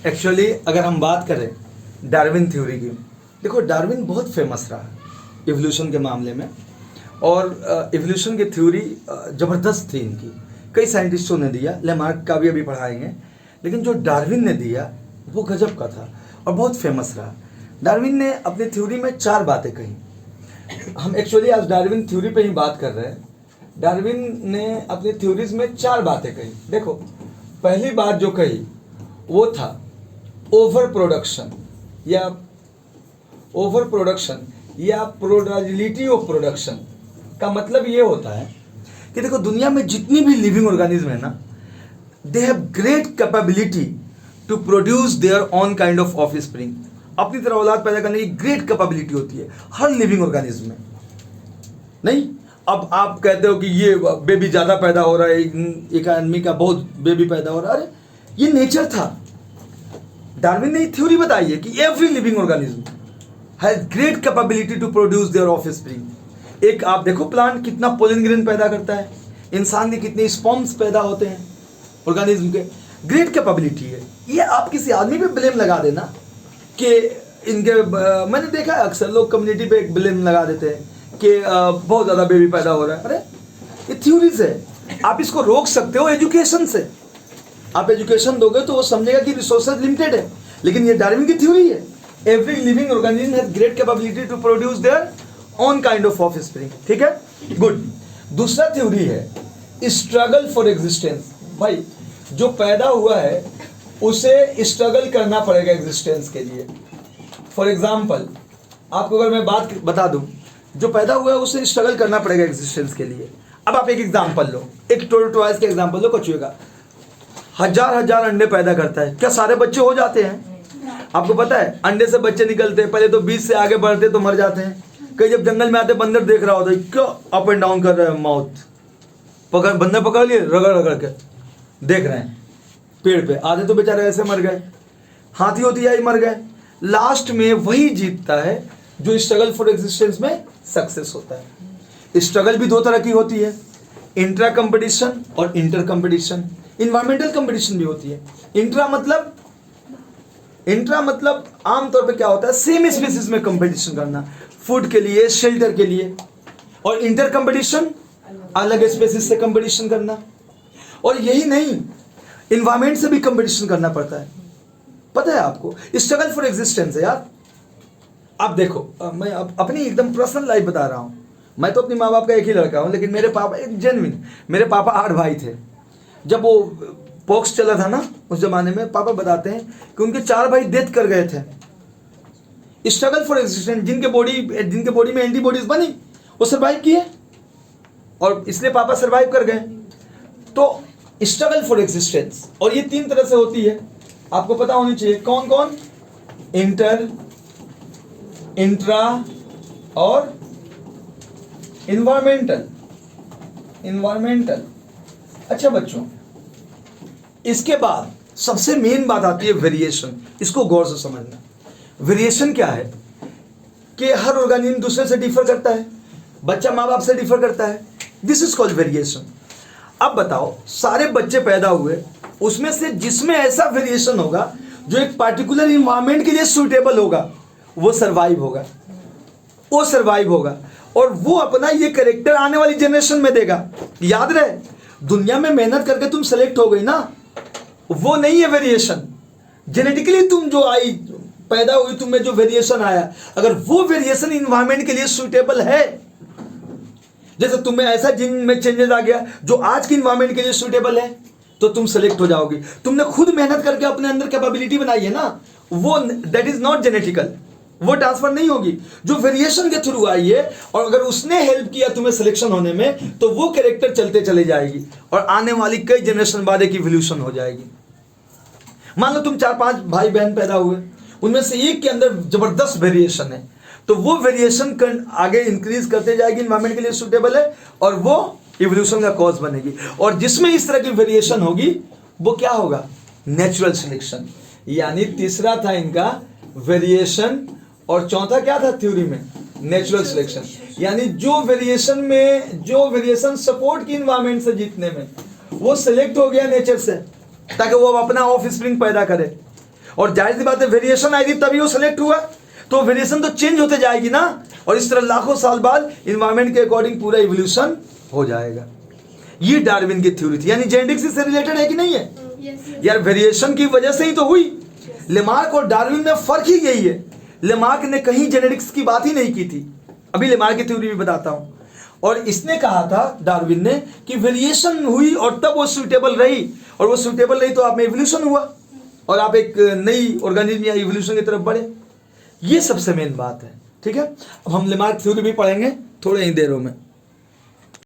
Actually अगर हम बात करें डार्विन थ्योरी की, देखो डार्विन बहुत फेमस रहा इवोल्यूशन के मामले में, और इवोल्यूशन की थ्योरी ज़बरदस्त थी इनकी, कई साइंटिस्टों ने दिया, लेमार्क का भी अभी पढ़ाएंगे, लेकिन जो डार्विन ने दिया वो गजब का था और बहुत फेमस रहा। डार्विन ने अपनी थ्योरी में 4 बातें कही। हम एक्चुअली आज डार्विन थ्योरी पे ही बात कर रहे हैं। डार्विन ने अपनी थ्योरीज में 4 बातें कही। देखो, पहली बात जो कही वो था ओवर प्रोडक्शन या प्रोडाजिलिटी ऑफ प्रोडक्शन। का मतलब ये होता है कि देखो दुनिया में जितनी भी लिविंग ऑर्गेनिज्म है ना, they have great capability to produce their own kind of offspring. अपनी तरह औलाद पैदा करने की ग्रेट कैपेबिलिटी होती है हर लिविंग ऑर्गेनिज्म में। नहीं, अब आप कहते हो कि ये बेबी ज़्यादा पैदा हो रहा है, एक आदमी का बहुत बेबी पैदा हो रहा है, अरे ये नेचर था। डार्विन ने थ्योरी बताई है कि every living organism has great capability to produce their offspring. एक आप देखो प्लांट कितना पोलन ग्रेन पैदा करता है, इंसान के कितने स्पर्म्स पैदा होते हैं ऑर्गेनिज्म के, ग्रेट कैपेबिलिटी है। ये आप किसी आदमी पे ब्लेम लगा देना कि इनके मैंने देखा है अक्सर लोग कम्युनिटी पे एक ब्लेम लगा देते हैं कि बहुत ज़्यादा बेबी पैदा हो रहा है। अरे ये थ्योरीज है, आप इसको रोक सकते हो एजुकेशन से। आप एजुकेशन दोगे तो वो समझेगा कि रिसोर्सेज लिमिटेड है, लेकिन ये डार्विन की थ्योरी है। Every living organism has great capability to produce their own kind of offspring. ठीक है, गुड। दूसरा थ्योरी है स्ट्रगल फॉर एग्जिस्टेंस। भाई जो पैदा हुआ है उसे स्ट्रगल करना पड़ेगा एग्जिस्टेंस के लिए। फॉर एग्जाम्पल आपको अगर मैं बात बता दूं, जो पैदा हुआ है उसे स्ट्रगल करना पड़ेगा एग्जिस्टेंस के लिए। अब आप एक एग्जाम्पल लो, एक टोर्टोइस के एग्जाम्पल लो। कछुए का हजार अंडे पैदा करता है, क्या सारे बच्चे हो जाते हैं? आपको पता है अंडे से बच्चे निकलते हैं, पहले तो 20 से आगे बढ़ते तो मर जाते हैं। कई जब जंगल में आते बंदर देख रहा होता है, क्यों अप एंड डाउन कर रहे हैं, माउथ पकड़, बंदर पकड़ लिए, रगड़ रगड़ के देख रहे हैं पेड़ पे। आधे तो बेचारे ऐसे मर गए, हाथी होती आई मर गए। लास्ट में वही जीतता है जो स्ट्रगल फॉर एग्जिस्टेंस में सक्सेस होता है। स्ट्रगल भी 2 तरह की होती है, इंट्रा कंपटीशन और इंटर कंपटीशन। इन्वायरमेंटल कंपटीशन भी होती है। इंट्रा मतलब आमतौर पे क्या होता है, सेम स्पीसीज में कंपटीशन करना, फूड के लिए, शेल्टर के लिए। और इंटर कंपटीशन अलग स्पीसीज से कंपटीशन करना। और यही नहीं, इन्वायरमेंट से भी कंपटीशन करना पड़ता है। पता है आपको, स्ट्रगल फॉर एग्जिस्टेंस है यार। आप देखो, मैं अपनी एकदम पर्सनल लाइफ बता रहा हूँ। मैं तो अपने माँ बाप का एक ही लड़का हूँ, लेकिन मेरे पापा एक जेन्युइन, मेरे पापा 8 भाई थे। जब वो पॉक्स चला था ना उस जमाने में, पापा बताते हैं कि उनके 4 भाई डेथ कर गए थे। स्ट्रगल फॉर एग्जिस्टेंस, जिनके बॉडी में एंटीबॉडीज बनी वो सर्वाइव किए, और इसलिए पापा सर्वाइव कर गए। तो स्ट्रगल फॉर एग्जिस्टेंस, और ये 3 तरह से होती है, आपको पता होनी चाहिए। कौन कौन? इंटर, इंट्रा और इन्वायरमेंटल। अच्छा बच्चों, इसके बाद सबसे मेन बात आती है वेरिएशन। इसको गौर से समझना। वेरिएशन क्या है कि हर ऑर्गेनिज्म दूसरे से डिफर करता है, बच्चा माँ बाप से डिफर करता है। This is called variation. अब बताओ, सारे बच्चे पैदा हुए, उसमें से जिसमें ऐसा वेरिएशन होगा जो एक पार्टिकुलर इन्वायरमेंट के लिए सूटेबल होगा, वो सर्वाइव होगा, और वो अपना ये कैरेक्टर आने वाली जनरेशन में देगा। याद रहे, दुनिया में मेहनत करके तुम सेलेक्ट हो गई ना, वो नहीं है वेरिएशन। जेनेटिकली तुम जो आई, पैदा हुई, तुम में जो वेरिएशन आया, अगर वो वेरिएशन इन्वायरमेंट के लिए सूटेबल है, जैसे तुम्हें ऐसा जीन में चेंजेस आ गया जो आज की इन्वायरमेंट के लिए सूटेबल है, तो तुम सेलेक्ट हो जाओगे। तुमने खुद मेहनत करके अपने अंदर कैपेबिलिटी बनाई है ना, वो दैट इज नॉट जेनेटिकल, वो ट्रांसफर नहीं होगी। जो वेरिएशन के थ्रू आई है, और अगर उसने हेल्प किया तुम्हें सिलेक्शन होने में, तो वो कैरेक्टर चलते चले जाएगी, और आने वाली कई जनरेशन बाद एक इवोल्यूशन हो जाएगी। मान लो तुम 4-5 भाई बहन पैदा हुए, उनमें से एक के अंदर जबरदस्त वेरिएशन है, तो वो वेरिएशन आगे इंक्रीज करते जाएगी, इन्वायरमेंट के लिए सूटेबल है, और वो इवोल्यूशन का कॉज बनेगी। और जिसमें इस तरह की वेरिएशन होगी वो क्या होगा? Natural selection. यानी तीसरा था इनका वेरिएशन, और चौथा क्या था थ्योरी में? Natural selection. यानी जो वेरिएशन सपोर्ट की इन्वायरमेंट से जीतने में, वो सिलेक्ट हो गया नेचर से, ताकि वो अपना ऑफ स्प्रिंग पैदा करे। और जाहिर सी बात है वेरिएशन आई थी तभी वो सेलेक्ट हुआ, तो वेरिएशन तो चेंज होते जाएगी ना, और इस तरह लाखों साल बाद इन्वायरमेंट के अकॉर्डिंग पूरा इवोल्यूशन हो जाएगा। ये डार्विन की थ्योरी थी, यानी जेनेटिक्स से रिलेटेड है कि नहीं है? यार वेरिएशन की वजह से ही तो हुई। लेमार्क और डार्विन में फर्क ही यही है, लेमार्क ने कहीं जेनेटिक्स की बात ही नहीं की थी। अभी लेमार्क की थ्योरी भी बताता हूं। और इसने कहा था डार्विन ने कि वेरिएशन हुई और तब वो सुइटेबल रही, और वो सुइटेबल रही तो आप में इवोल्यूशन हुआ और आप एक नई ऑर्गेनिज्म या इवोल्यूशन की तरफ बढ़े। ये सबसे मेन बात है, ठीक है। अब हम लेमार्क थ्योरी भी पढ़ेंगे थोड़े ही देरों में।